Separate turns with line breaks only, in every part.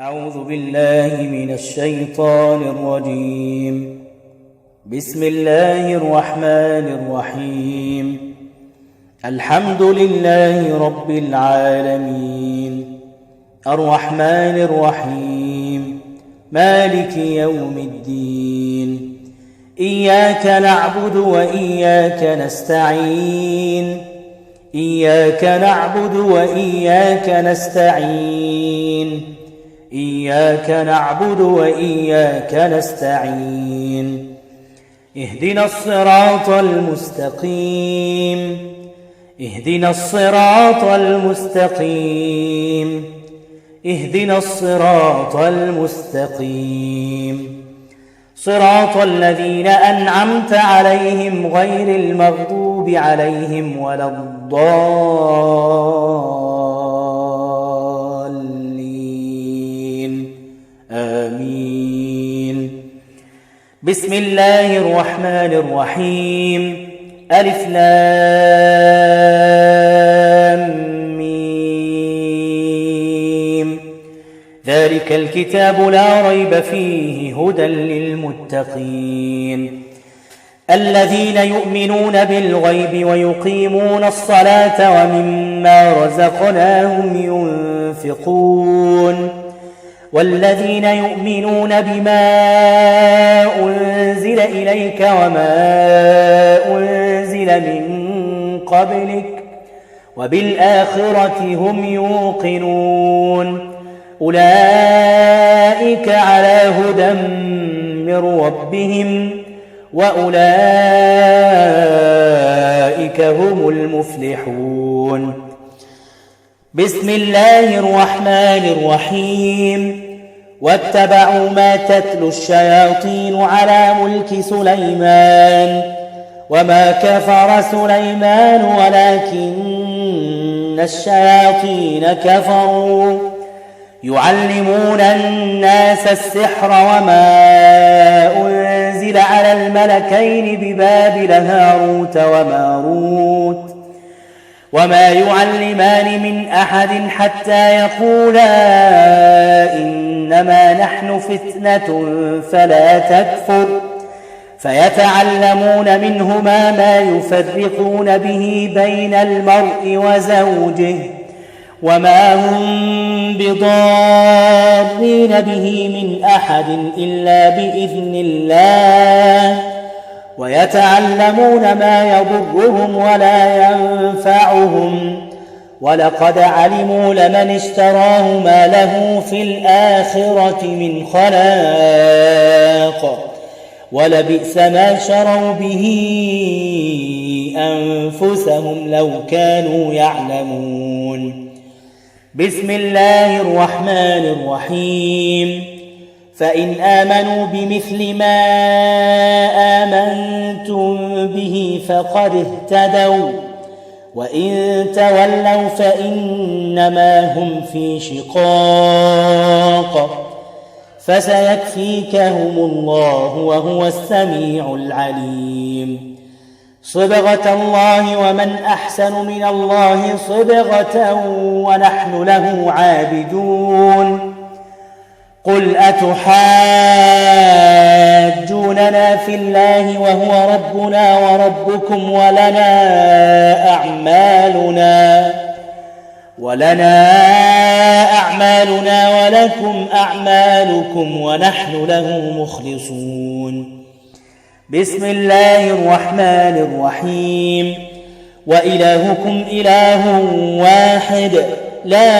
أعوذ بالله من الشيطان الرجيم. بسم الله الرحمن الرحيم. الحمد لله رب العالمين، الرحمن الرحيم، مالك يوم الدين. إياك نعبد وإياك نستعين، إياك نعبد وإياك نستعين، إياك نعبد وإياك نستعين. اهدنا الصراط المستقيم، اهدنا الصراط المستقيم، اهدنا الصراط المستقيم. صراط الذين أنعمت عليهم غير المغضوب عليهم ولا الضالين. آمين. بسم الله الرحمن الرحيم. ألف لام ميم. ذلك الكتاب لا ريب فيه هدى للمتقين الذين يؤمنون بالغيب ويقيمون الصلاة ومما رزقناهم ينفقون والذين يؤمنون بما أنزل إليك وما أنزل من قبلك وبالآخرة هم يوقنون أولئك على هدى من ربهم وأولئك هم المفلحون. بسم الله الرحمن الرحيم. واتبعوا ما تتلو الشياطين على ملك سليمان وما كفر سليمان ولكن الشياطين كفروا يعلمون الناس السحر وما أنزل على الملكين ببابل هاروت وماروت وما يعلمان من أحد حتى يقولا إنما نحن فتنة فلا تكفر فيتعلمون منهما ما يفرقون به بين المرء وزوجه وما هم بضارين به من أحد إلا بإذن الله ويتعلمون ما يضرهم ولا ينفعهم ولقد علموا لمن اشتراه ما له في الآخرة من خلاق ولبئس ما شروا به أنفسهم لو كانوا يعلمون. بسم الله الرحمن الرحيم. فإن آمنوا بمثل ما آمنتم به فقد اهتدوا وإن تولوا فإنما هم في شقاق فسيكفيكهم الله وهو السميع العليم. صبغة الله ومن أحسن من الله صبغة ونحن له عابدون. قل أتحاجوننا في الله وهو ربنا وربكم ولنا أعمالنا ولكم أعمالكم ونحن له مخلصون. بسم الله الرحمن الرحيم. وإلهكم إله واحد لا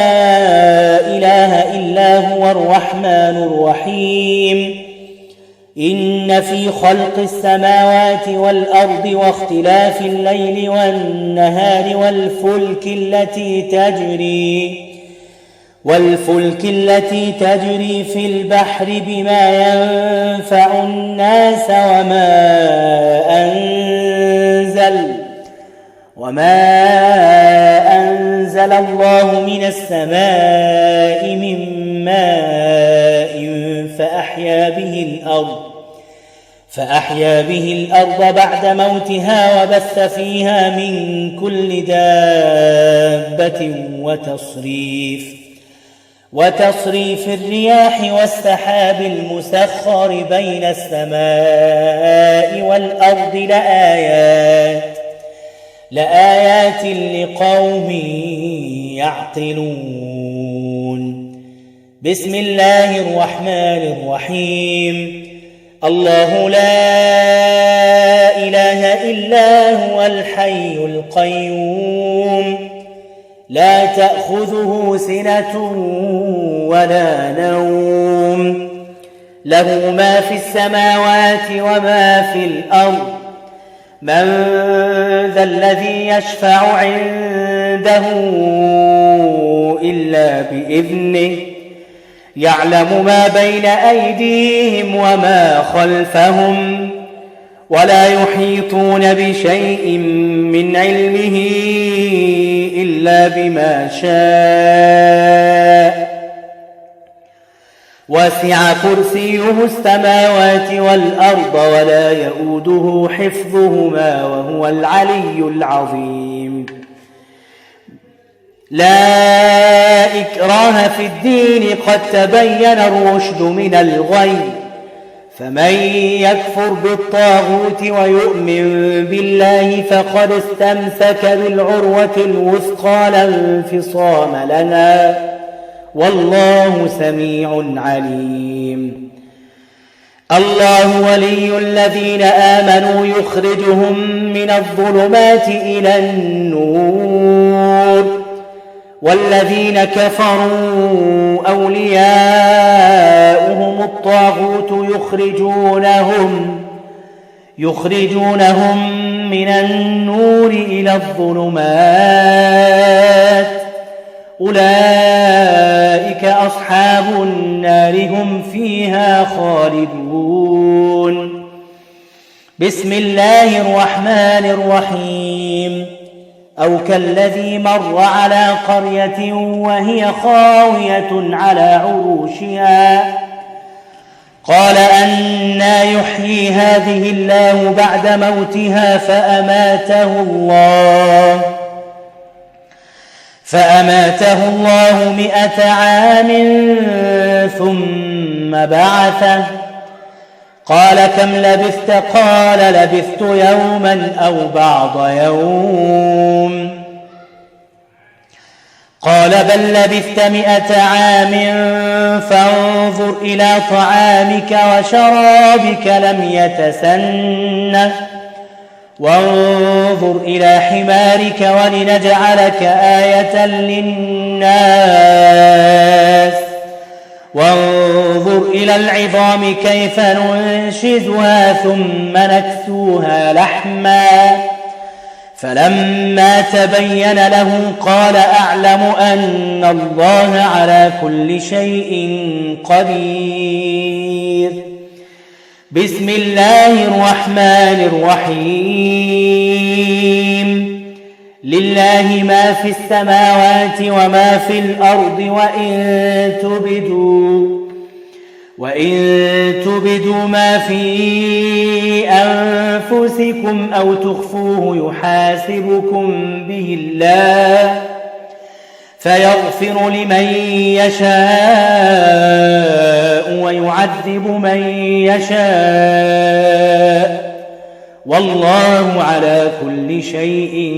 إله إلا هو الرحمن الرحيم. إن في خلق السماوات والأرض واختلاف الليل والنهار والفلك التي تجري في البحر بما ينفع الناس وما أنزل الله من السماء من ماء فأحيا به الأرض بعد موتها وبث فيها من كل دابة وتصريف الرياح والسحاب المسخر بين السماء والأرض لآيات لقوم يعقلون. بسم الله الرحمن الرحيم. الله لا إله إلا هو الحي القيوم لا تأخذه سنة ولا نوم له ما في السماوات وما في الأرض من ذا الذي يشفع عنده إلا بإذنه يعلم ما بين أيديهم وما خلفهم ولا يحيطون بشيء من علمه إلا بما شاء وسع كرسيه السماوات والأرض ولا يؤوده حفظهما وهو العلي العظيم. لا إكراه في الدين قد تبين الرشد من الغي فمن يكفر بالطاغوت ويؤمن بالله فقد استمسك بالعروة الوثقى لا انفصام لها والله سميع عليم. الله ولي الذين آمنوا يخرجهم من الظلمات إلى النور والذين كفروا أولياؤهم الطاغوت يخرجونهم من النور إلى الظلمات أولئك أصحاب النار هم فيها خالدون. بسم الله الرحمن الرحيم. أو كالذي مر على قرية وهي خاوية على عروشها قال أنى يحيي هذه الله بعد موتها فأماته الله 100 عام ثم بعثه قال كم لبثت قال لبثت يوما أو بعض يوم قال بل لبثت 100 عام فانظر إلى طعامك وشرابك لم يتسنه وانظر إلى حمارك ولنجعلك آية للناس وانظر إلى العظام كيف ننشزها ثم نكسوها لحما فلما تبين له قال أعلم أن الله على كل شيء قدير. بسم الله الرحمن الرحيم. لله ما في السماوات وما في الأرض وإن تبدوا ما في أنفسكم أو تخفوه يحاسبكم به الله فيغفر لمن يشاء ويعذب من يشاء والله على كل شيء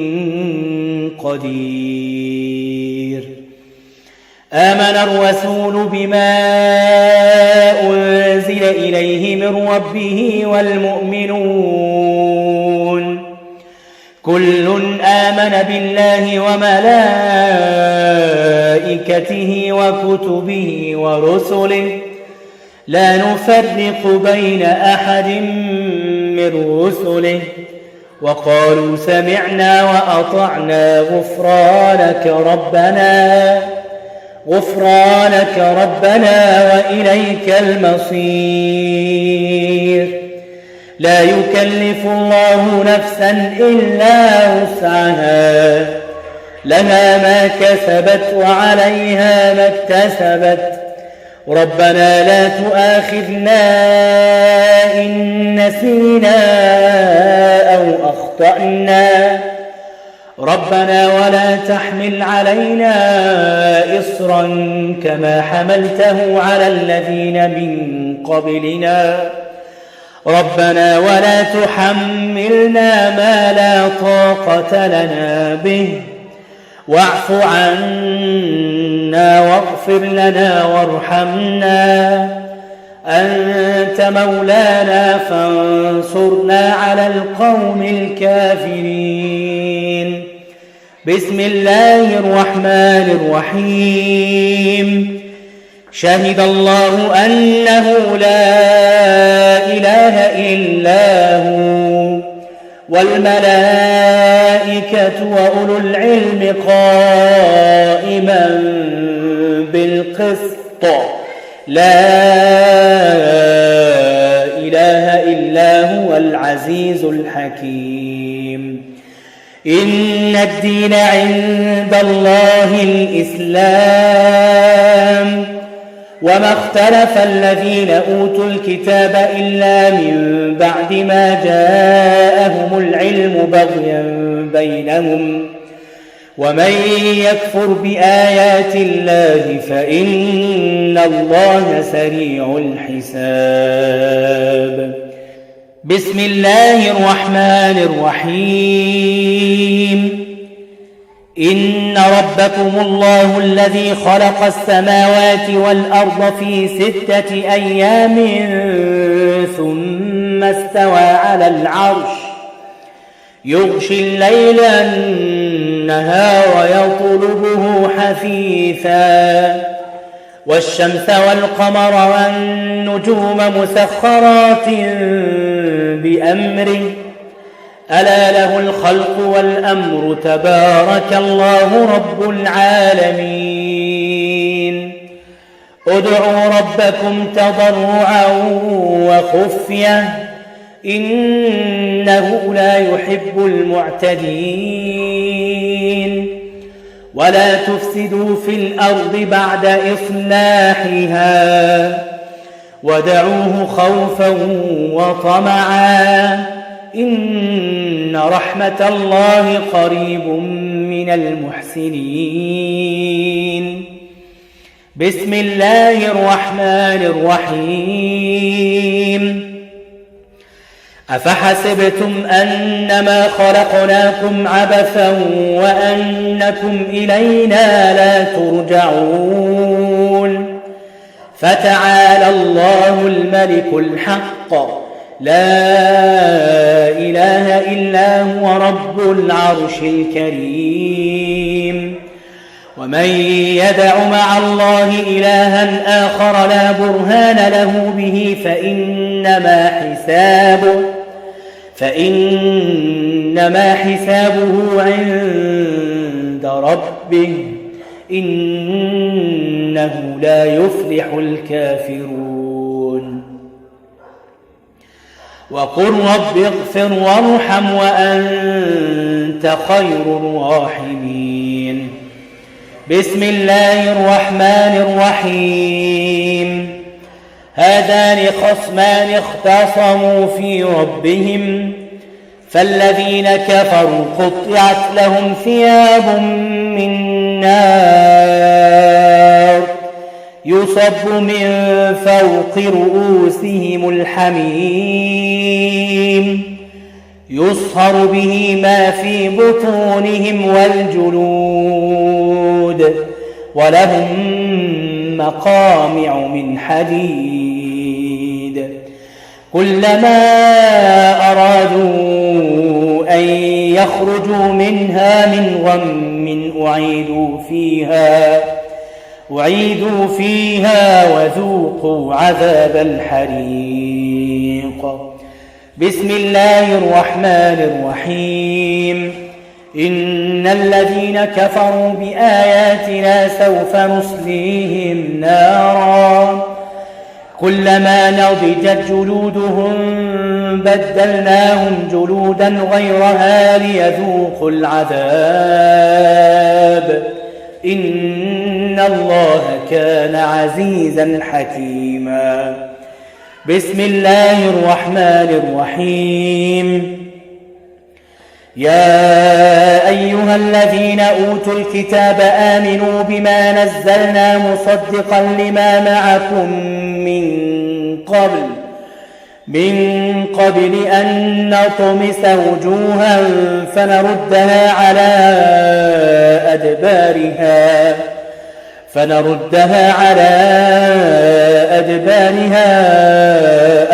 قدير. آمن الرسول بما أنزل إليه من ربه والمؤمنون كل آمن بالله وملائكته وكتبه ورسله لا نفرق بين أحد من رسله وقالوا سمعنا وأطعنا غفرانك ربنا وإليك المصير. لا يكلف الله نفسا إلا وسعها لها ما كسبت وعليها ما اكتسبت ربنا لا تؤاخذنا إن نسينا أو أخطأنا ربنا ولا تحمل علينا إصرا كما حملته على الذين من قبلنا ربنا ولا تحملنا ما لا طاقة لنا به واعف عنا واغفر لنا وارحمنا أنت مولانا فانصرنا على القوم الكافرين. بسم الله الرحمن الرحيم. شهد الله أنه لا إله إلا هو والملائكة وأولو العلم قائما بالقسط لا إله إلا هو العزيز الحكيم. إن الدين عند الله الإسلام وما اختلف الذين أوتوا الكتاب إلا من بعد ما جاءهم العلم بغيا بينهم ومن يكفر بآيات الله فإن الله سريع الحساب. بسم الله الرحمن الرحيم. إن ربكم الله الذي خلق السماوات والأرض في 6 أيام ثم استوى على العرش يغشي الليل النهار يطلبه حثيثا والشمس والقمر والنجوم مسخرات بأمره ألا له الخلق والأمر تبارك الله رب العالمين. ادعوا ربكم تضرعا وخفية إنه لا يحب المعتدين. ولا تفسدوا في الأرض بعد إصلاحها ودعوه خوفا وطمعا إن رحمة الله قريب من المحسنين. بسم الله الرحمن الرحيم. أفحسبتم أنما خلقناكم عبثا وأنكم إلينا لا ترجعون فتعالى الله الملك الحق لا إله إلا هو رب العرش الكريم. ومن يدع مع الله إلها آخر لا برهان له به فإنما حسابه عند ربه إنه لا يفلح الكافرون. وقل رب اغفر وارحم وأنت خير الراحمين. بسم الله الرحمن الرحيم. هذان خصمان اختصموا في ربهم فالذين كفروا قطعت لهم ثياب من نار يصب من فوق رؤوسهم الحميم يصهر به ما في بطونهم والجلود ولهم مقامع من حديد كلما أرادوا أن يخرجوا منها من غم أعيدوا فيها وذوقوا عذاب الحريق. بسم الله الرحمن الرحيم. إن الذين كفروا بآياتنا سوف نصليهم نارا كلما نضجت جلودهم بدلناهم جلودا غيرها ليذوقوا العذاب إن الله كان عزيزا حكيما. بسم الله الرحمن الرحيم. يا أيها الذين أوتوا الكتاب آمنوا بما نزلنا مصدقا لما معكم من قبل أن نطمس وجوها فنردها على أدبارها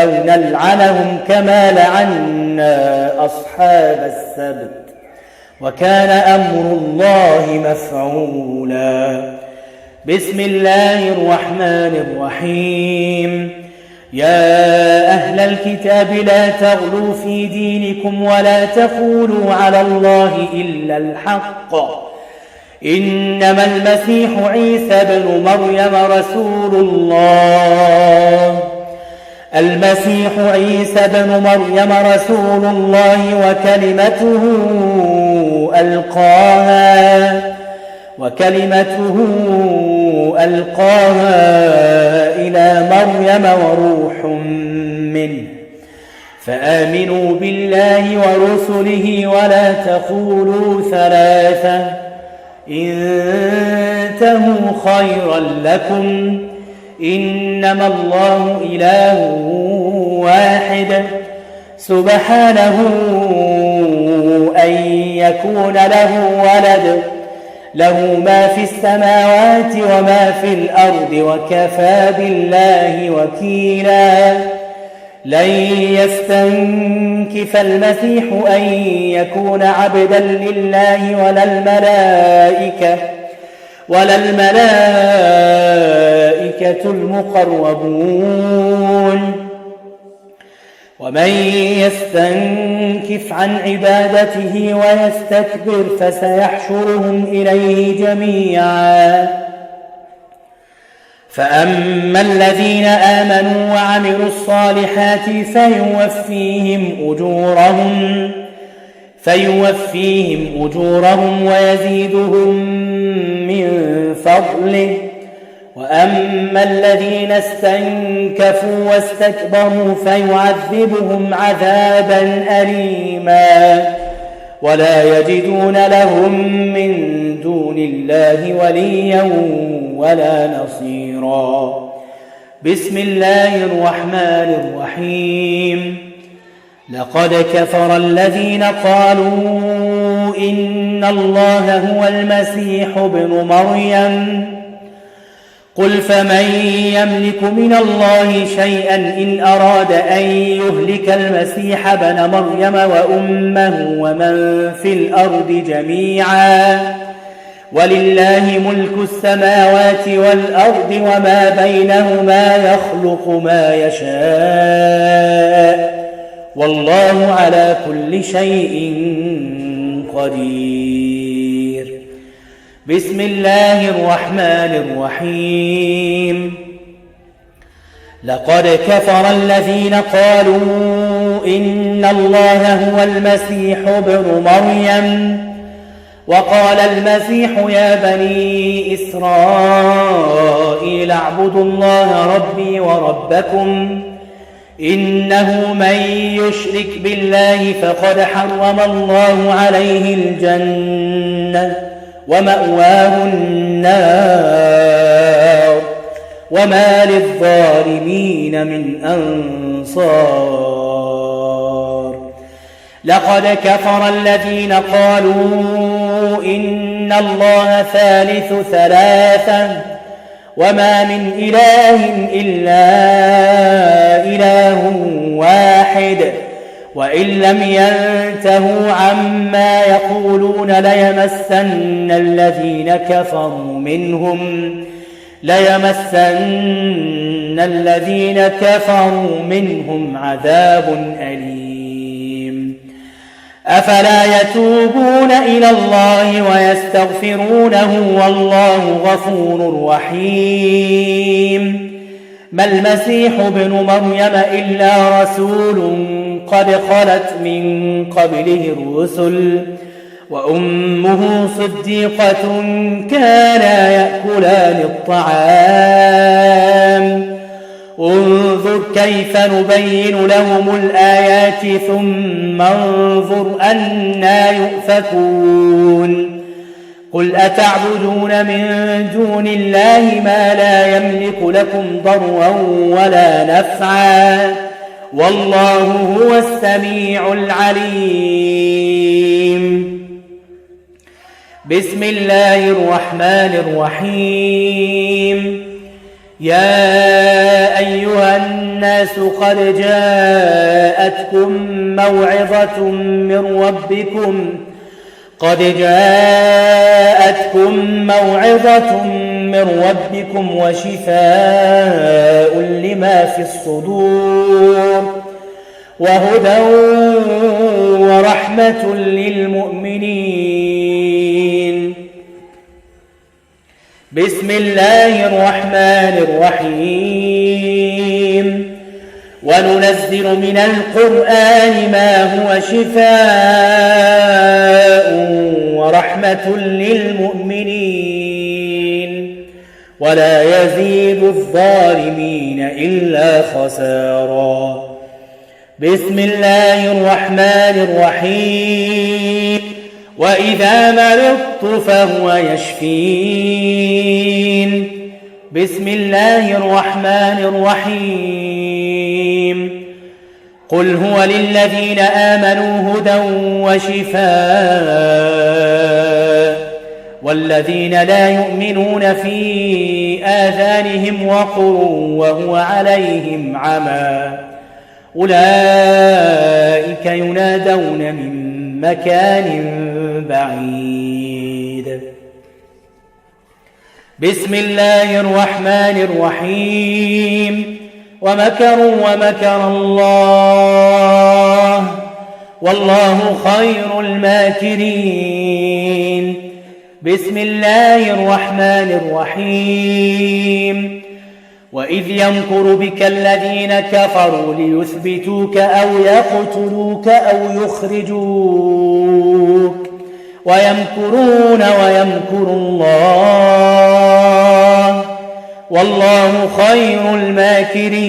أو نلعنهم كما لعنا أصحاب السبت وكان أمر الله مفعولا. بسم الله الرحمن الرحيم. يا أهل الكتاب لا تغلوا في دينكم ولا تقولوا على الله إلا الحق، إنما المسيح عيسى بن مريم رسول الله وكلمته ألقاها إلى مريم وروح منه، فآمنوا بالله ورسله ولا تقولوا ثلاثة، انتهوا خيرا لكم، إنما الله إله واحد سبحانه أن يكون له ولد، له ما في السماوات وما في الأرض وكفى بالله وكيلا. لن يستنكف المسيح أن يكون عبدا لله ولا الملائكة المقربون، ومن يستنكف عن عبادته ويستكبر فسيحشرهم إليه جميعا. فأما الذين آمنوا وعملوا الصالحات فيوفيهم أجورهم ويزيدهم من فضله. وأما الذين استنكفوا واستكبروا فيعذبهم عذابا أليما ولا يجدون لهم من دون الله وليا ولا نصيرا. بسم الله الرحمن الرحيم. لقد كفر الذين قالوا إن الله هو المسيح ابن مريم، قل فمن يملك من الله شيئا إن أراد أن يهلك المسيح ابن مريم وأمه ومن في الأرض جميعا، ولله ملك السماوات والأرض وما بينهما يخلق ما يشاء والله على كل شيء قدير. بسم الله الرحمن الرحيم. لقد كفر الذين قالوا إن الله هو المسيح ابن مريم، وقال المسيح يا بني إسرائيل اعبدوا الله ربي وربكم إنه من يشرك بالله فقد حرم الله عليه الجنة ومأواه النار وما للظالمين من أنصار. لقد كفر الذين قالوا إن الله ثالث ثلاثة وما من إله إلا إله واحد وإن لم ينتهوا عما يقولون ليمسن الذين كفروا منهم عذاب أليم. أفلا يتوبون إلى الله ويستغفرونه والله غفور رحيم. ما المسيح ابن مريم إلا رسول قد خلت من قبله الرسل وأمه صديقة كانا يأكلان الطعام انظر كيف نبين لهم الآيات ثم انظر أنى يؤفكون قل أتعبدون من دون الله ما لا يملك لكم ضرا ولا نفعا والله هو السميع العليم. بسم الله الرحمن الرحيم. يا أيها الناس قد جاءتكم موعظة من ربكم وشفاء لما في الصدور وهدى ورحمة للمؤمنين. بسم الله الرحمن الرحيم. وننزل من القرآن ما هو شفاء ورحمة للمؤمنين ولا يزيد الظالمين إلا خسارا. بسم الله الرحمن الرحيم. وإذا مرضت فهو يشفين. بسم الله الرحمن الرحيم. قل هو للذين آمنوا هدى وشفاء والذين لا يؤمنون في آذانهم وقر وهو عليهم عمى أولئك ينادون من مكان بعيد. بسم الله الرحمن الرحيم. ومكروا ومكر الله والله خير الماكرين. بسم الله الرحمن الرحيم. وإذ يمكر بك الذين كفروا ليثبتوك أو يقتلوك أو يخرجوك ويمكرون ويمكر الله والله خير الماكرين.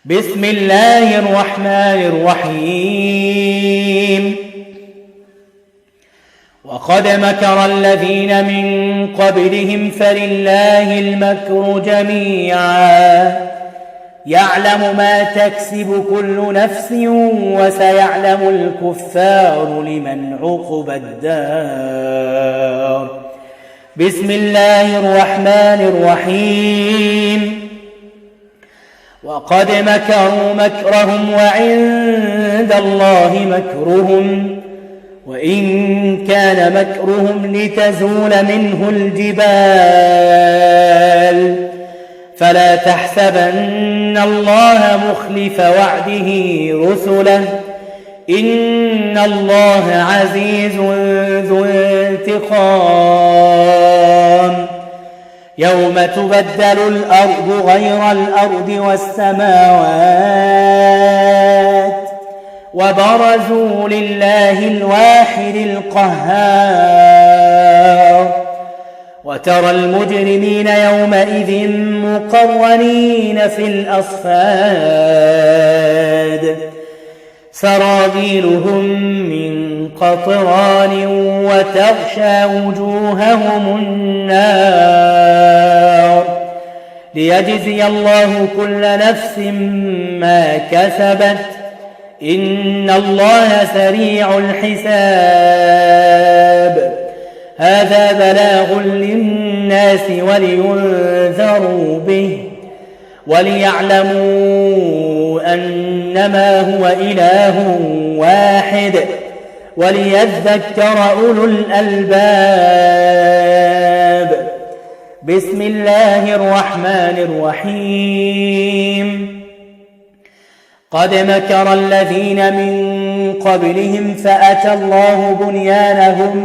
بسم الله الرحمن الرحيم. وقد مكر الذين من قبلهم فلله المكر جميعا يعلم ما تكسب كل نفس وسيعلم الكفار لمن عقبى الدار. بسم الله الرحمن الرحيم. وقد مكروا مكرهم وعند الله مكرهم وإن كان مكرهم لتزول منه الجبال فلا تحسبن الله مخلف وعده رسله إن الله عزيز ذو انتقام. يوم تبدل الأرض غير الأرض والسماوات وبرزوا لله الواحد القهار وترى المجرمين يومئذ مقرنين في الأصفاد سرابيلهم من قطران وتغشى وجوههم النار ليجزي الله كل نفس ما كسبت إن الله سريع الحساب. هذا بلاغ للناس ولينذروا به وليعلموا أنما هو إله واحد وليذكر أولو الألباب. بسم الله الرحمن الرحيم. قد مكر الذين من قبلهم فأتى الله بنيانهم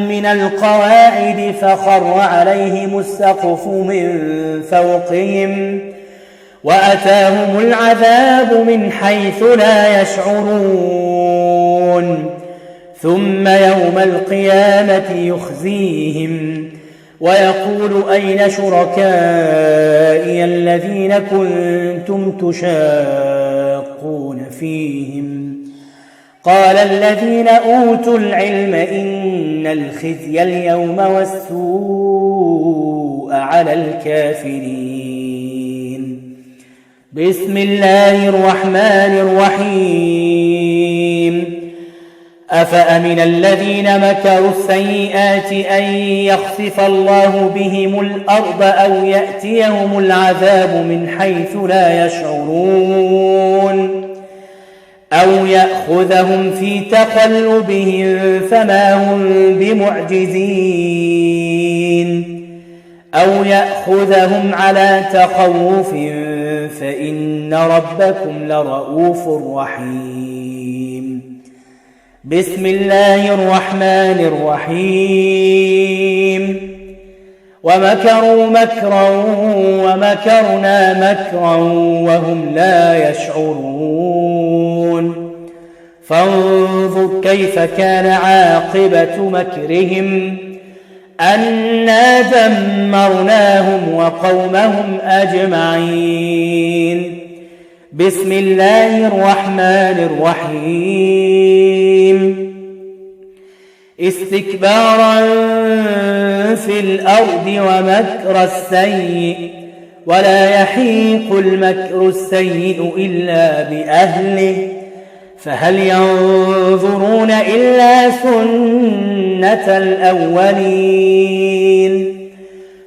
من القواعد فخر عليهم السقف من فوقهم وأتاهم العذاب من حيث لا يشعرون ثم يوم القيامة يخزيهم ويقول أين شركائي الذين كنتم تشاقون فيهم قال الذين أوتوا العلم إن الخزي اليوم والسوء على الكافرين. بسم الله الرحمن الرحيم. أفأمن الذين مكروا السيئات أن يخسف الله بهم الأرض أو يأتيهم العذاب من حيث لا يشعرون أو يأخذهم في تقلبهم فما هم بمعجزين أو يأخذهم على تخوف فإن ربكم لرؤوف رحيم. بسم الله الرحمن الرحيم. ومكروا مكرا ومكرنا مكرا وهم لا يشعرون فانظر كيف كان عاقبة مكرهم أنا دمرناهم وقومهم أجمعين. بسم الله الرحمن الرحيم. استكبارا في الأرض ومكر السيء ولا يحيق المكر السيء إلا بأهله فهل ينظرون إلا سنة الأولين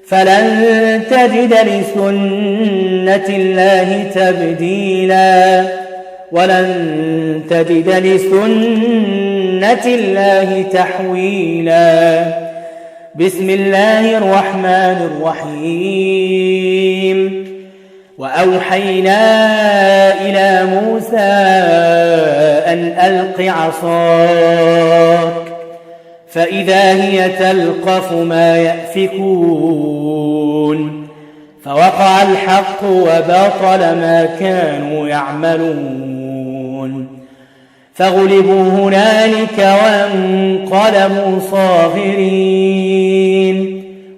فلن تجد لسنة الله تبديلا ولن تجد لسنة الله تحويلا. بسم الله الرحمن الرحيم. وأوحينا إلى موسى أن ألق عصاك فإذا هي تلقف ما يأفكون فوقع الحق وبطل ما كانوا يعملون فغلبوا هنالك وانقلبوا صاغرين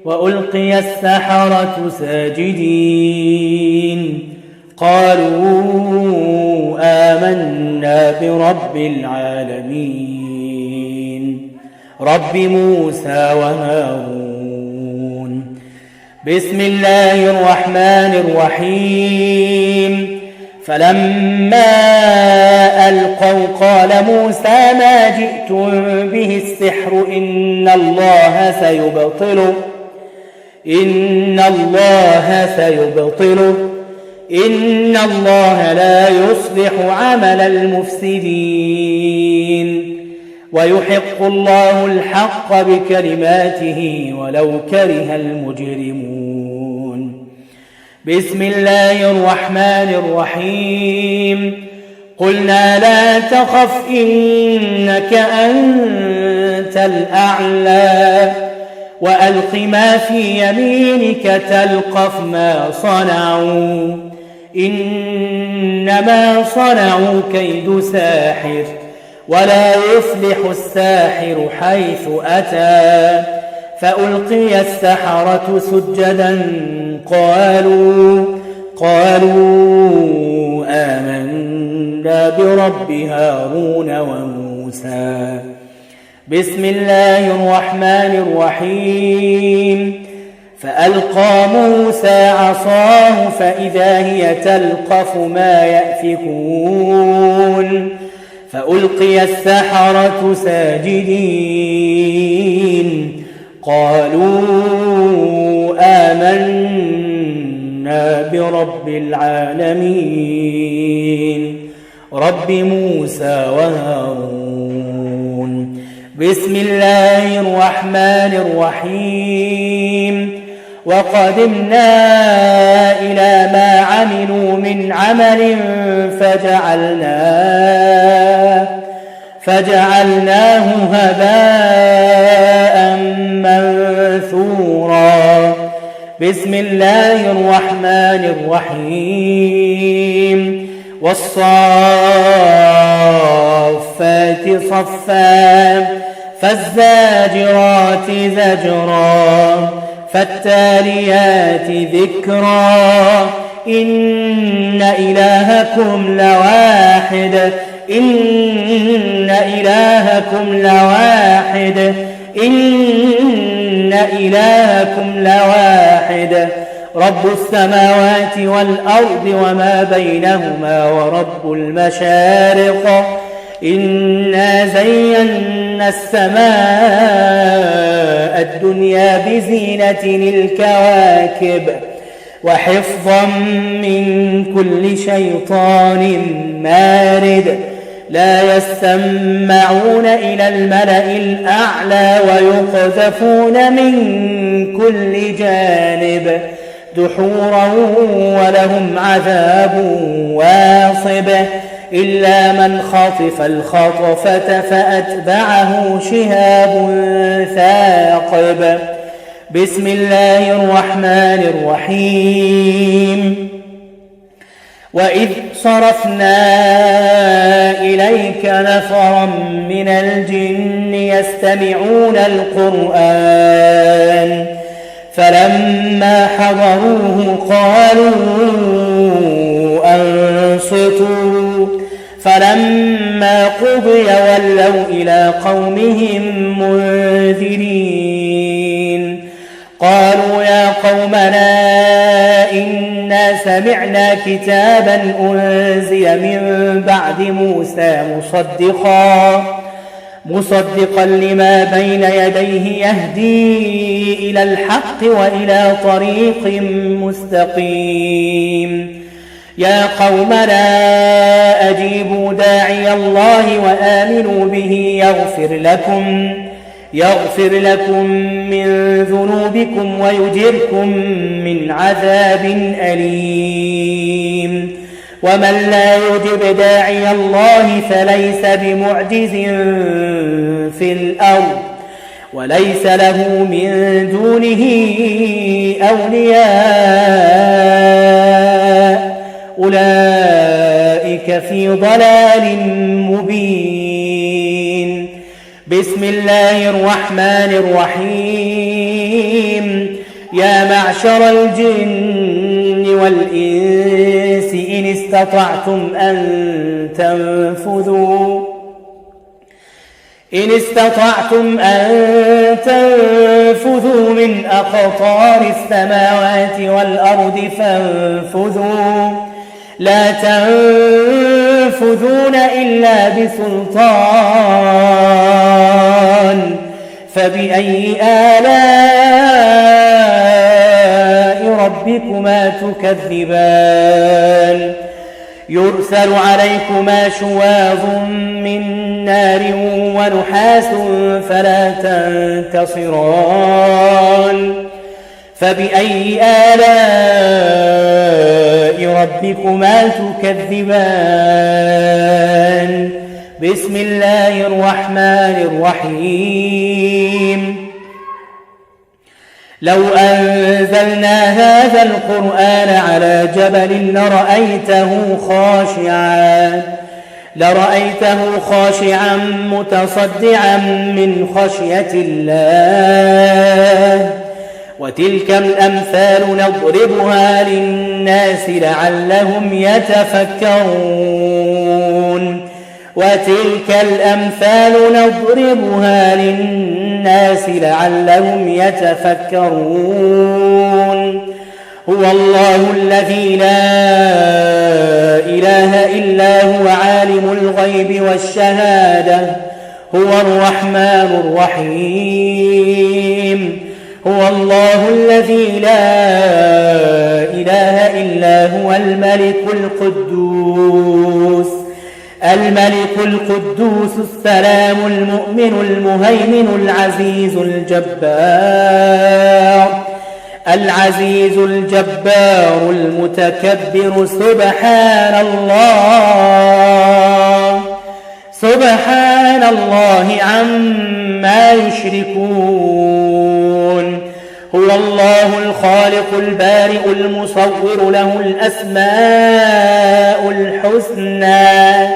وألقي السحرة ساجدين قالوا آمنا برب العالمين رب موسى وهارون. بسم الله الرحمن الرحيم. فلما ألقوا قال موسى ما جئتم به السحر إن الله لا يصلح عمل المفسدين ويحق الله الحق بكلماته ولو كره المجرمون. بسم الله الرحمن الرحيم. قلنا لا تخف إنك أنت الأعلى وألق ما في يمينك تلقف ما صنعوا إنما صنعوا كيد ساحر ولا يفلح الساحر حيث أتى فألقي السحرة سجدا قالوا آمنا برب هارون وموسى. بسم الله الرحمن الرحيم. فألقى موسى عصاه فإذا هي تلقف ما يأفكون فألقي السحرة ساجدين قالوا آمنا برب العالمين رب موسى وهارون. بسم الله الرحمن الرحيم. وقدمنا إلى ما عملوا من عمل فجعلناه هباء منثورا. بسم الله الرحمن الرحيم. والصافات صفا فالزاجرات زجرا فالتاليات ذكرا إن إلهكم لواحد إن إلهكم لواحد إن إلهكم لواحد رب السماوات والأرض وما بينهما ورب المشارق إنا زينا السماء الدنيا بزينة الكواكب وحفظا من كل شيطان مارد لا يستمعون إلى الملأ الأعلى ويقذفون من كل جانب دحورا ولهم عذاب واصب إلا من خطف الخطفة فأتبعه شهاب ثاقب بسم الله الرحمن الرحيم وإذ صرفنا إليك نفرا من الجن يستمعون القرآن فلما حضروه قالوا أنصتوا فلما قضي ولوا إلى قومهم منذرين قالوا يا قومنا إنا سمعنا كتابا أنزل من بعد موسى مصدقا لما بين يديه يهدي إلى الحق وإلى طريق مستقيم يا قومنا أجيبوا داعي الله وآمنوا به يغفر لكم من ذنوبكم ويجركم من عذاب أليم ومن لا يجب داعي الله فليس بمعجز في الأرض وليس له من دونه أولياء أولئك في ضلال مبين بسم الله الرحمن الرحيم يا معشر الجن والإنس إن استطعتم أن تنفذوا من أقطار السماوات والأرض فانفذوا لا تنفذون إلا بسلطان فبأي آلاء ربكما تكذبان يرسل عليكما شواظ من نار ونحاس فلا تنتصران فبأي آلاء ربكما تكذبان بسم الله الرحمن الرحيم لو أنزلنا هذا القرآن على جبل لرأيته خاشعا متصدعا من خشية الله وتلك الأمثال نضربها للناس لعلهم يتفكرون هو الله الذي لا إله إلا هو عالم الغيب والشهادة هو الرحمن الرحيم هو الله الذي لا إله إلا هو الملك القدوس السلام المؤمن المهيمن العزيز الجبار المتكبر سبحان الله عما يشركون هو الله الخالق البارئ المصور له الأسماء الحسنى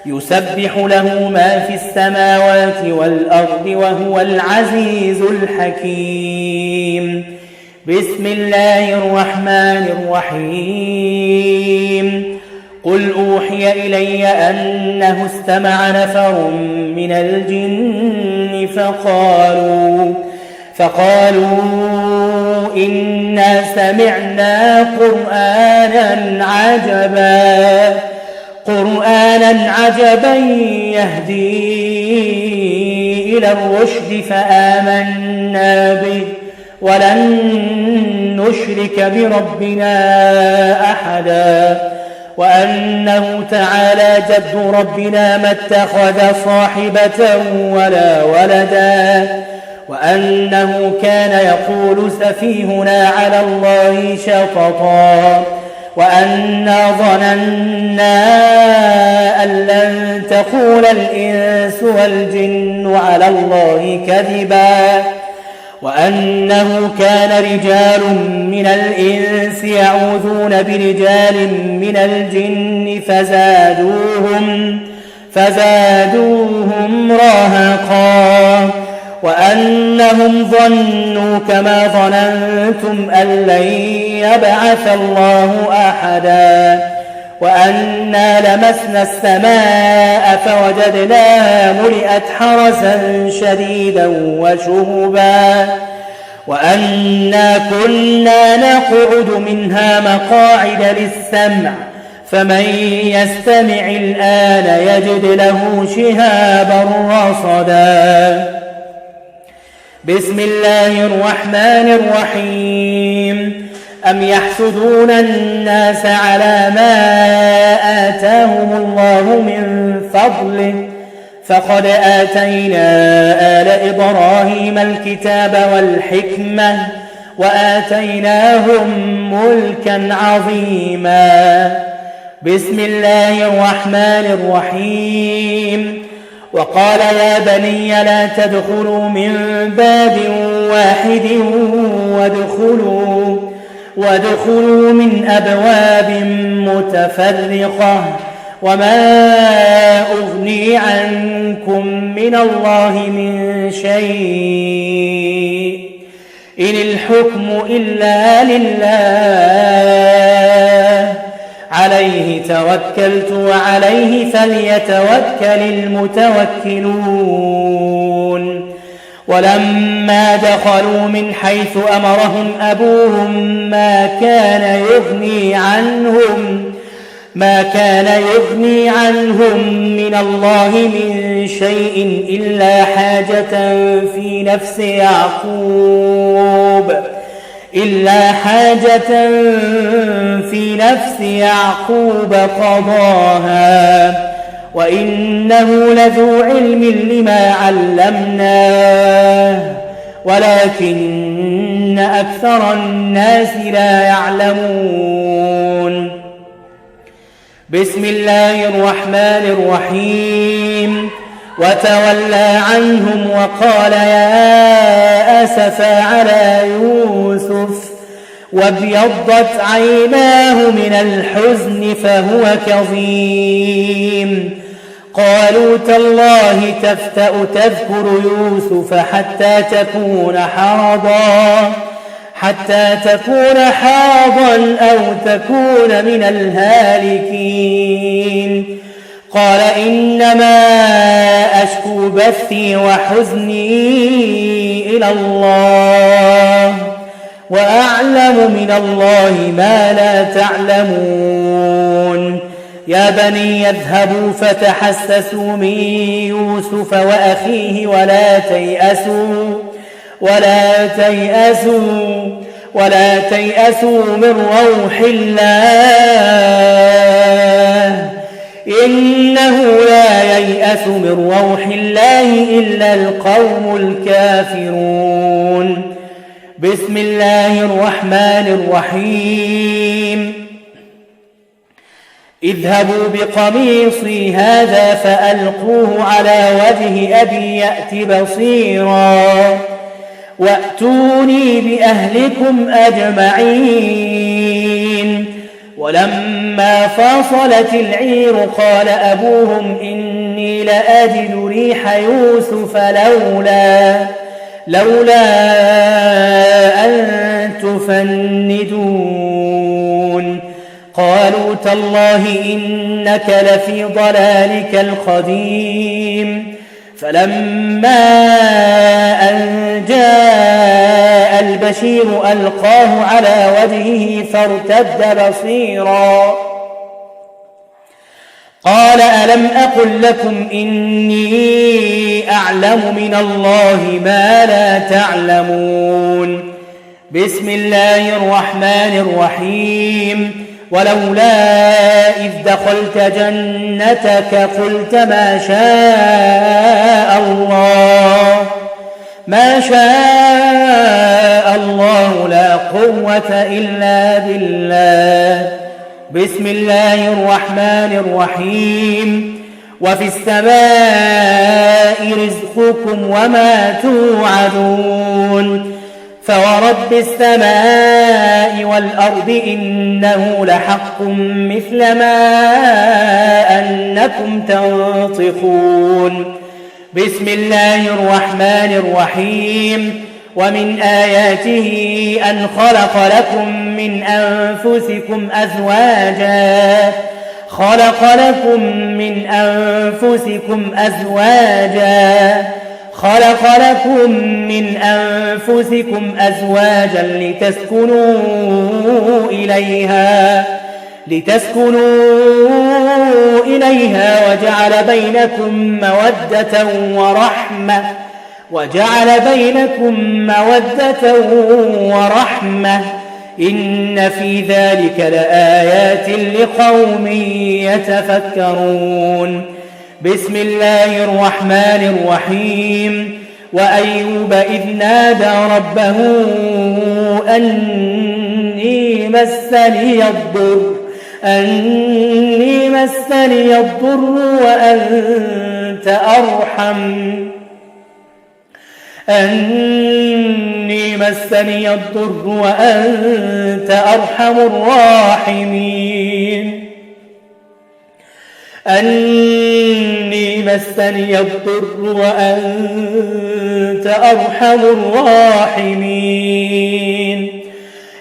يسبح له ما في السماوات والأرض وهو العزيز الحكيم. بسم الله الرحمن الرحيم. قل أوحي إلي أنه استمع نفر من الجن فقالوا إنا سمعنا قرآنا عجبا يهدي إلى الرشد فآمنا به ولن نشرك بربنا أحدا وأنه تعالى جد ربنا ما اتخذ صاحبة ولا ولدا وأنه كان يقول سفيهنا على الله شططا وأنا ظننا أن لن تقول الإنس والجن على الله كذبا وأنه كان رجال من الإنس يعوذون برجال من الجن فزادوهم رهقا وأنهم ظنوا كما ظننتم أن لن يبعث الله أحدا وأنا لمسنا السماء فوجدناها ملئت حرسا شديدا وشهبا وأنا كنا نقعد منها مقاعد للسمع فمن يستمع الآن يجد له شهابا رصدا. بسم الله الرحمن الرحيم. أم يحسدون الناس على ما آتاهم الله من فضله فقد آتينا آل إبراهيم الكتاب والحكمة وآتيناهم ملكا عظيما. بسم الله الرحمن الرحيم. وقال يا بني لا تدخلوا من باب واحد وادخلوا من أبواب متفرقة وما أغني عنكم من الله من شيء إن الحكم إلا لله عليه توكلت وعليه فليتوكل المتوكلون. ولما دخلوا من حيث أمرهم أبوهم ما كان يغني عنهم من الله من شيء إلا حاجة في نفس يعقوب قضاها وإنه لذو علم لما علمناه ولكن أكثر الناس لا يعلمون. بسم الله الرحمن الرحيم. وتولى عنهم وقال يا أسفا على يوسف وابيضت عيناه من الحزن فهو كظيم. قالوا تالله تفتأ تذكر يوسف حتى تكون حرضا أو تكون من الهالكين. قال إنما أشكو بثي وحزني إلى الله وأعلم من الله ما لا تعلمون. يا بني يذهبوا فتحسسوا من يوسف وأخيه ولا تيأسوا من روح الله إنه لا ييأس من روح الله إلا القوم الكافرون. بسم الله الرحمن الرحيم. اذهبوا بقميصي هذا فألقوه على وجه أبي يأت بصيرا وأتوني بأهلكم أجمعين. ولما فاصلت العير قال أبوهم إني لأجد ريح يوسف لولا أن تفندون. قالوا تالله إنك لفي ضلالك القديم. فلما أن جاء البشير ألقاه على وجهه فارتد بصيرا قال ألم أقل لكم إني أعلم من الله ما لا تعلمون. بسم الله الرحمن الرحيم. ولولا إذ دخلت جنتك قلت ما شاء الله لا قوة إلا بالله. بسم الله الرحمن الرحيم. وفي السماء رزقكم وما توعدون. فورب السماء والأرض إنه لحق مثل ما أنكم تنطقون. بسم الله الرحمن الرحيم. ومن آياته أن خلق لكم من أنفسكم أزواجا لتسكنوا إليها وجعل بينكم مودة ورحمة إن في ذلك لآيات لقوم يتفكرون. بسم الله الرحمن الرحيم. وأيوب إذ نادى ربه أني مسني الضر وأنت أرحم الراحمين. أني مسني الضر وأنت أرحم الراحمين.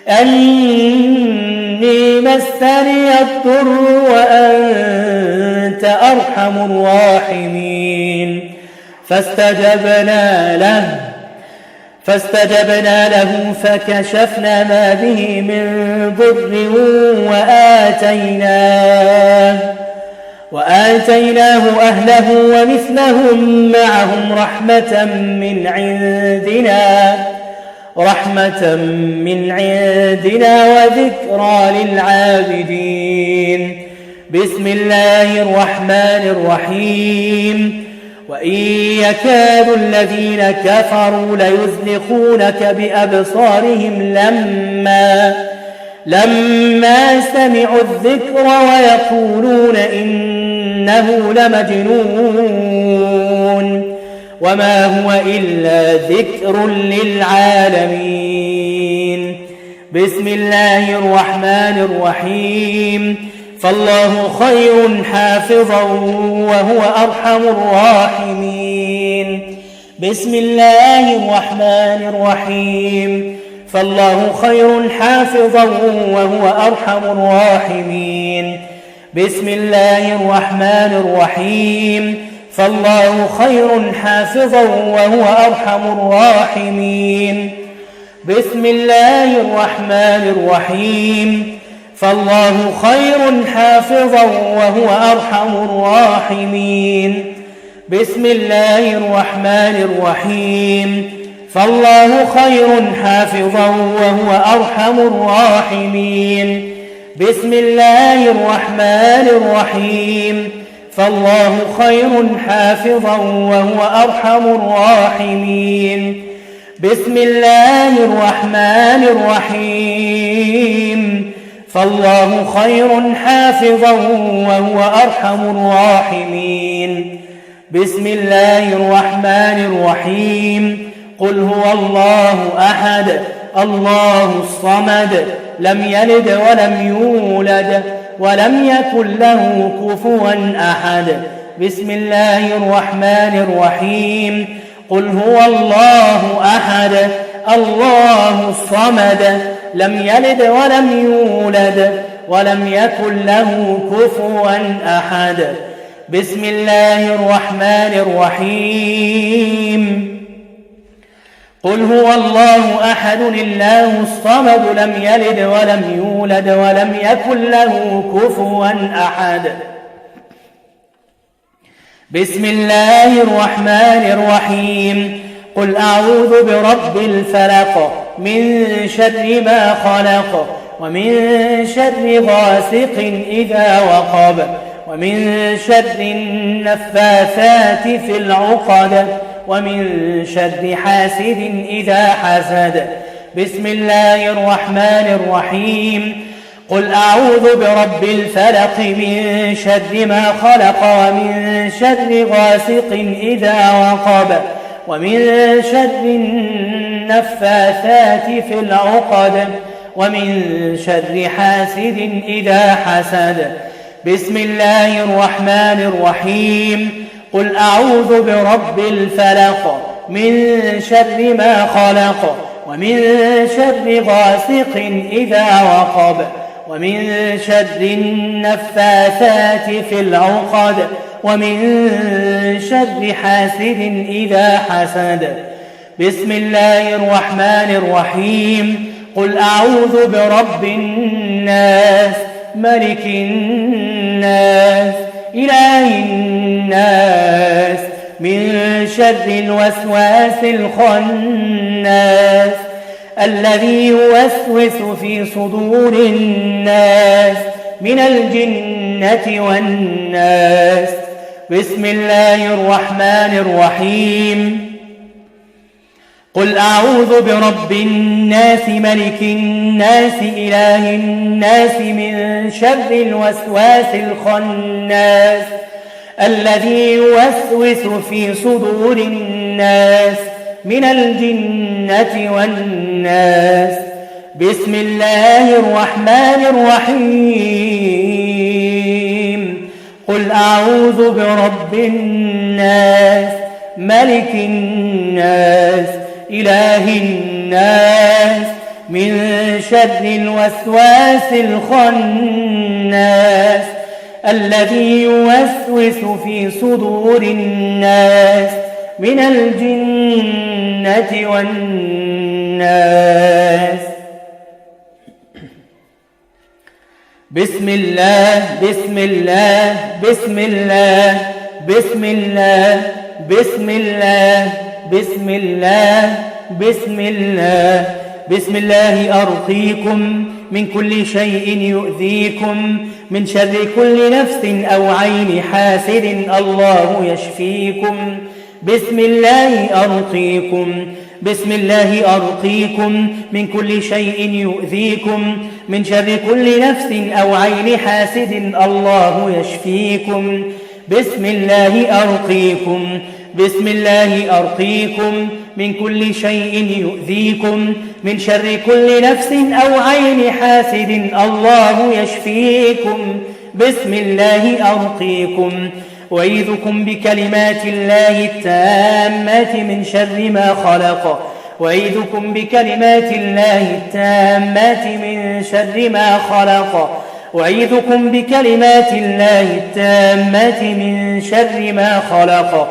أني مسني الضر وأنت أرحم الراحمين. فاستجبنا له فكشفنا ما به من ضر وآتيناه أهله ومثلهم معهم رحمة من عندنا وذكرى للعابدين. بسم الله الرحمن الرحيم. وإن يكاد الذين كفروا ليزلقونك بأبصارهم لما سمعوا الذكر ويقولون إنه لمجنون وما هو إلا ذكر للعالمين. بسم الله الرحمن الرحيم. فالله خير حافظا وهو أرحم الراحمين. بسم الله الرحمن الرحيم. فالله خير حافظا وهو أرحم الراحمين. بسم الله الرحمن الرحيم. فالله خير حافظا وهو أرحم الراحمين. بسم الله الرحمن الرحيم. فالله خير حافظا وهو أرحم الراحمين. بسم الله الرحمن الرحيم. فالله خير حافظا وهو أرحم الراحمين. بسم الله الرحمن الرحيم. فالله خير حافظا وهو أرحم الراحمين. بسم الله الرحمن الرحيم. فالله خير حافظا وهو أرحم الراحمين. بسم الله الرحمن الرحيم. قل هو الله أحد الله الصمد لم يلد ولم يولد ولم يكن له كفوا أحد. بسم الله الرحمن الرحيم. قل هو الله أحد الله الصمد لم يلد ولم يولد ولم يكن له كفوا أحد. بسم الله الرحمن الرحيم. قل هو الله أحد الله الصمد لم يلد ولم يولد ولم يكن له كفوا أحد. بسم الله الرحمن الرحيم. قل أعوذ برب الفلق من شر ما خلق ومن شر غاسق إذا وقب ومن شر النفاثات في العقد ومن شر حاسد إذا حسد. بسم الله الرحمن الرحيم. قل أعوذ برب الفلق من شر ما خلق ومن شر غاسق إذا وقب ومن شر النفاثات في العقد ومن شر حاسد إذا حسد. بسم الله الرحمن الرحيم. قل أعوذ برب الفلق من شر ما خلق ومن شر غاسق إذا وقب ومن شر النفاثات في العقد ومن شر حاسد إذا حسد. بسم الله الرحمن الرحيم. قل أعوذ برب الناس ملك الناس إله الناس من شر الوسواس الخناس الذي يوسوس في صدور الناس من الجنة والناس. بسم الله الرحمن الرحيم. قل أعوذ برب الناس ملك الناس إله الناس من شر الوسواس الخناس الذي يوسوس في صدور الناس من الجنة والناس. بسم الله الرحمن الرحيم. قل أعوذ برب الناس ملك الناس إله الناس من شر الوسواس الخناس الذي يوسوس في صدور الناس من الجنة والناس. بسم الله بسم الله بسم الله بسم الله بسم الله بسم الله بسم الله. بسم الله أرقيكم من كل شيء يؤذيكم من شر كل نفس أو عين حاسد الله يشفيكم. بسم الله أرقيكم. بسم الله أرقيكم من كل شيء يؤذيكم من شر كل نفس أو عين حاسد الله يشفيكم. بسم الله أرقيكم. بسم الله أرقيكم من كل شيء يؤذيكم من شر كل نفس أو عين حاسد الله يشفيكم. بسم الله أرقيكم. أعيذكم بكلمات الله التامات من شر ما خلق. أعيذكم بكلمات الله التامات من شر ما خلق. أعيذكم بكلمات الله التامات من شر ما خلق.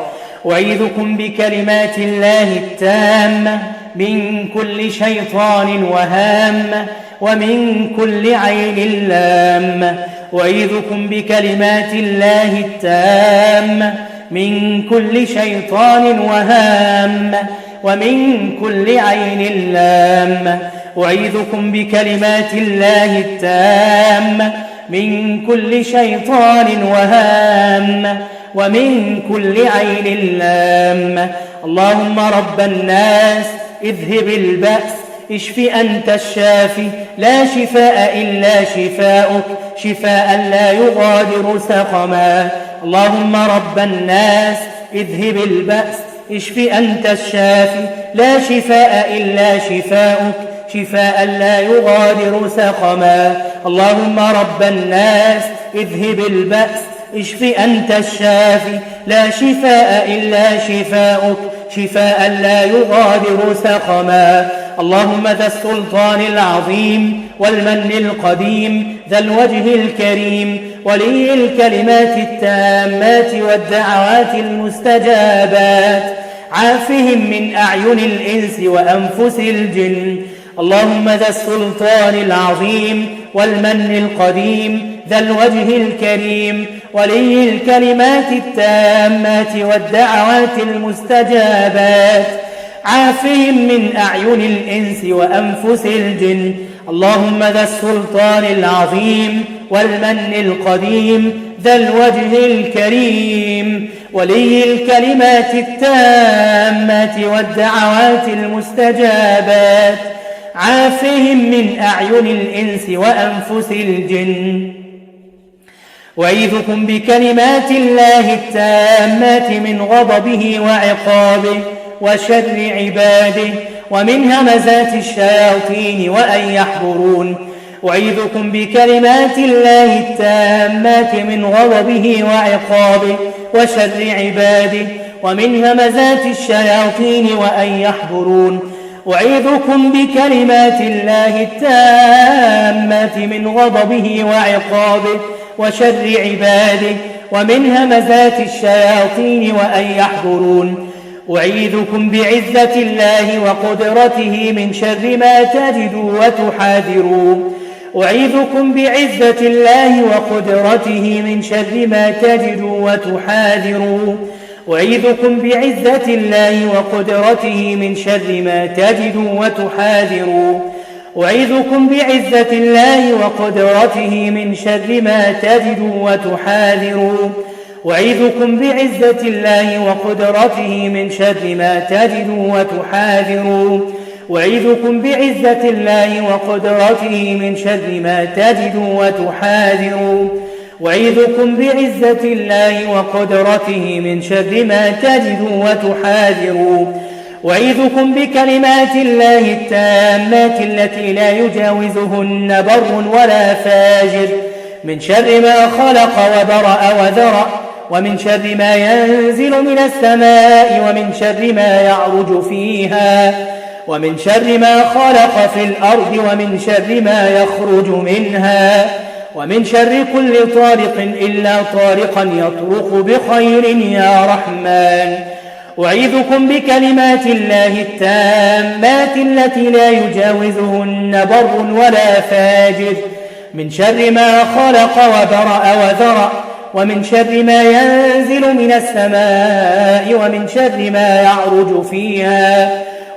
أعيذكم بكلمات الله التامة من كل شيطان وهامة ومن كل عين لامة. أعيذكم بكلمات الله التامة من كل شيطان وهامة ومن كل عين لامة. أعيذكم بكلمات الله التامة من كل شيطان وهامة ومن كل عين لامة. اللهم رب الناس اذهب البأس اشف أنت الشافي لا شفاء إلا شفاؤك شفاء لا يغادر سقما. اللهم رب الناس اذهب البأس اشف أنت الشافي لا شفاء إلا شفاؤك شفاء لا يغادر سقما. اللهم رب الناس اذهب البأس اشف أنت الشافي لا شفاء إلا شفاؤك شفاء لا يغادر سقما. اللهم ذا السلطان العظيم والمن القديم ذا الوجه الكريم ولي الكلمات التامات والدعوات المستجابات عافهم من أعين الإنس وأنفس الجن. اللهم ذا السلطان العظيم والمن القديم ذا الوجه الكريم ولي الكلمات التامات والدعوات المستجابات عافهم من أعين الإنس وأنفس الجن. اللهم ذا السلطان العظيم والمن القديم ذا الوجه الكريم ولي الكلمات التامات والدعوات المستجابات عافهم من أعين الإنس وأنفس الجن. أعيذكم بكلمات الله التامات من غضبه وعقابه وشر عباده ومن همزات الشياطين وأن يحضرون. أعيذكم بكلمات الله التامات من غضبه وعقابه وشر عباده ومن همزات الشياطين وأن يحضرون. أعيذكم بكلمات الله التامات من غضبه وعقابه وشر عباده ومن همزات الشياطين وأن يحضرون. أعيذكم بعزة الله وقدرته من شر ما تجدوا وتحاذرون. أعيذكم بعزة الله وقدرته من شر ما تجدوا وتحاذرون. أعيذكم بعزة الله وقدرته من شر ما تجدوا وتحاذرون. أعيذكم بعزة الله وقدرته من شر ما تجدوا وتحاذرون. أعيذكم بعزة الله وقدرته من شر ما تجدوا وتحاذرون. أعيذكم بعزة الله وقدرته من شر ما تجدوا وتحاذرون. أعيذكم بعزة الله وقدرته من شر ما تجدوا وتحاذرون. أعيذكم بكلمات الله التامات التي لا يجاوزهن بر ولا فاجر من شر ما خلق وبرأ وذرأ ومن شر ما ينزل من السماء ومن شر ما يعرج فيها ومن شر ما خلق في الأرض ومن شر ما يخرج منها ومن شر كل طارق إلا طارقا يطرق بخير يا رحمن. أعيذكم بكلمات الله التامات التي لا يجاوزهن بر ولا فاجر من شر ما خلق وبرأ وذرأ ومن شر ما ينزل من السماء ومن شر ما يعرج فيها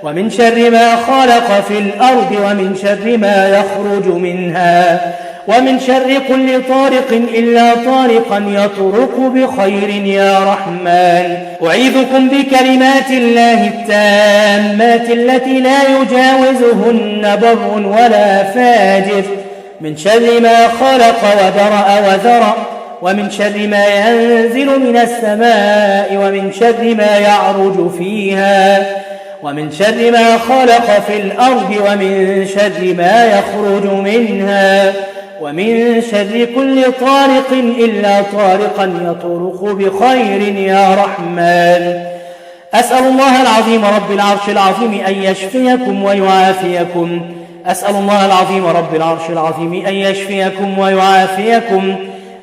ومن شر ما خلق في الأرض ومن شر ما يخرج منها ومن شر كل طارق إلا طارقا يطرق بخير يا رحمن. أعيذكم بكلمات الله التامات التي لا يجاوزهن بر ولا فاجر من شر ما خلق وبرأ وذرأ ومن شر ما ينزل من السماء ومن شر ما يعرج فيها ومن شر ما خلق في الأرض ومن شر ما يخرج منها ومن شر كل طارق إلا طارقا يطرق بخير يا رحمن. أسأل الله العظيم رب العرش العظيم أن يشفيكم ويعافيكم. أسأل الله العظيم رب العرش العظيم أن يشفيكم ويعافيكم.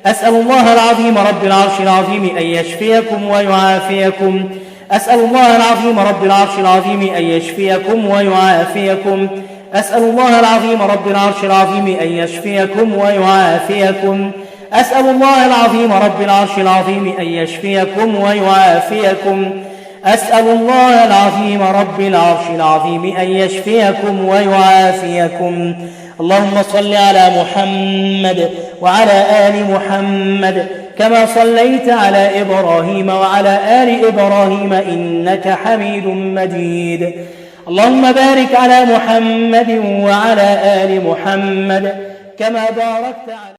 أسأل الله العظيم رب العرش العظيم أن يشفيكم ويعافيكم. أسأل الله العظيم رب العرش العظيم أن يشفيكم ويعافيكم. أسأل الله العظيم رب العرش العظيم أن يشفيكم ويعافيكم. أسأل الله العظيم رب العرش العظيم أن يشفيكم ويعافيكم. أسأل الله العظيم رب العرش العظيم أن يشفيكم ويعافيكم. اللهم صل على محمد وعلى آل محمد كما صليت على إبراهيم وعلى آل إبراهيم إنك حميد مجيد. اللهم بارك على محمد وعلى آل محمد كما باركت على